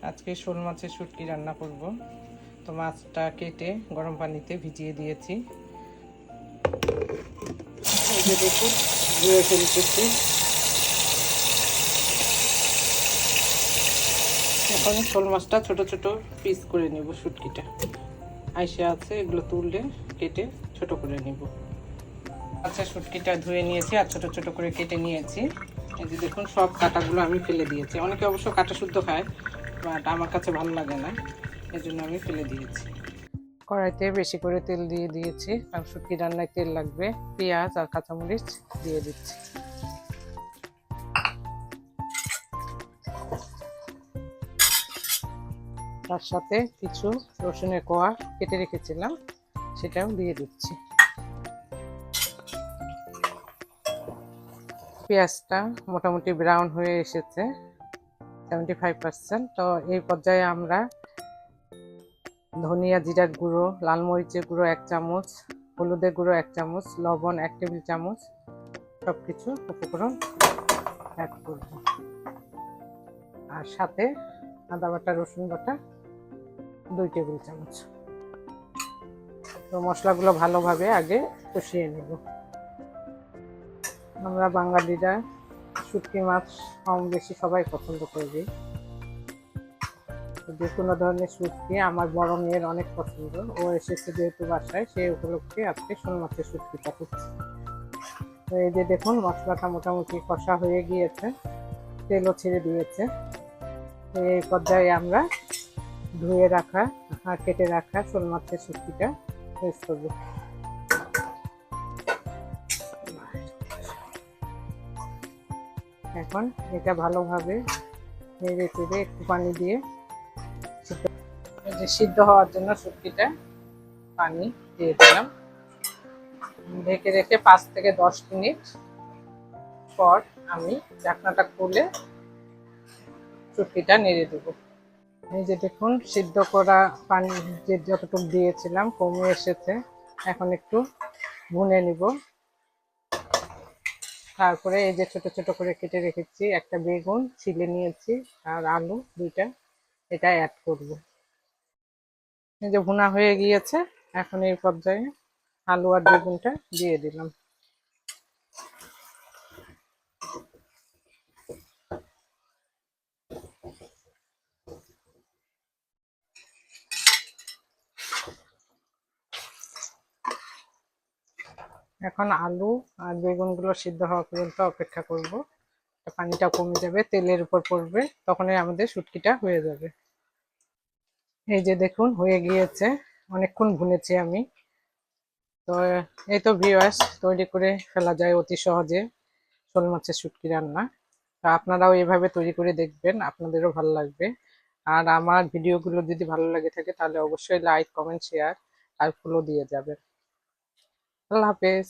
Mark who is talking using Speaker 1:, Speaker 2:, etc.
Speaker 1: আজকে শোল মাছের শুটকি রান্না করব। তো মাছটা কেটে গরম পানিতে ভিজিয়ে দিয়েছি। এই যে দেখুন ধুয়ে ফেলতেছি। এখন শোল মাছটা ছোট ছোট পিস করে নেব। শুটকিটা আইসে আছে, এগুলো তুললে কেটে ছোট করে নেব। আচ্ছা, শুটকিটা ধুয়ে নিয়েছি আর ছোট ছোট করে কেটে নিয়েছি। এই যে দেখুন সব কাঁটাগুলো আমি ফেলে দিয়েছি। অনেকে অবশ্য কাঁটা শুদ্ধ খায়, বাট আমার কাছে ভালো লাগে না, এই জন্য আমি ফেলে দিয়েছি। কড়াইতে বেশি করে তেল দিয়ে দিয়েছি, কারণ শুটকি রান্নায় তেল লাগবে। পেঁয়াজ আর কাঁচামরিচ দিয়ে দিচ্ছি। তার সাথে কিছু রসুনের কোয়া কেটে রেখেছিলাম, সেটাও দিয়ে দিচ্ছি। পেঁয়াজটা মোটামুটি ব্রাউন হয়ে এসেছে 75%। তো এই পর্যায়ে আমরা ধনিয়া জিরার গুঁড়ো, লাল মরিচের গুঁড়ো 1 চামচ, হলুদের গুঁড়ো 1 চামচ, লবণ 1 টেবিল চামচ সবকিছু উপকরণ অ্যাড করব। আর সাথে আদা বাটা, রসুন বাটা 2 টেবিল চামচ। তো মশলাগুলো ভালোভাবে আগে কষিয়ে নেব। আমরা বাঙালিরা শুটকি মাছ কম বেশি সবাই পছন্দ করি। যে কোনো ধরনের শুটকি আমার বড় মেয়ের অনেক পছন্দ। ও এসেছে যেহেতু বাসায়, সেই উপলক্ষে আজকে শোল মাছের শুটকিটা করছি। তো এই যে দেখুন মশলাটা মোটামুটি কষা হয়ে গিয়েছে, তেলও ছেড়ে দিয়েছে। তো এই পর্যায়ে আমরা ধুয়ে রাখা আর কেটে রাখা শোল মাছের শুটকিটা ইউজ করব। এখন এটা ভালোভাবে নেড়ে চেড়ে একটু পানি দিয়ে সিদ্ধ হওয়ার জন্য শুটকিটা পানি দিয়ে দিলাম। ঢেকে রেখে 5 থেকে 10 মিনিট পর আমি ঢাকনাটা খুলে শুটকিটা নেড়ে দেবো। এই যে দেখুন সিদ্ধ করা পানি যে যতটুকু দিয়েছিলাম কমে এসেছে। এখন একটু ভুনে নিব। তারপরে এই যে ছোট ছোট করে কেটে রেখেছি একটা বেগুন ছিলে নিয়েছি আর আলু 2টা, এটা অ্যাড করব। এই যে ভুনা হয়ে গিয়েছে, এখন এই পর্যায়ে আলু আর বেগুনটা দিয়ে দিলাম। এখন আলু আর বেগুনগুলো সিদ্ধ হওয়া পর্যন্ত অপেক্ষা করব। পানিটা কমে যাবে, তেলের উপর পড়বে, তখনই আমাদের শুটকিটা হয়ে যাবে। এই যে দেখুন হয়ে গিয়েছে, অনেকক্ষণ ভুনেছি আমি। তো এই তো ভিউয়ার্স, তৈরি করে ফেলা যায় অতি সহজে শোল মাছের শুটকি রান্না। তো আপনারাও এভাবে তৈরি করে দেখবেন, আপনাদেরও ভালো লাগবে। আর আমার ভিডিওগুলো যদি ভালো লাগে থাকে তাহলে অবশ্যই লাইক, কমেন্ট, শেয়ার আর ফলো দিয়ে যাবেন। আল্লাহ হাফেজ।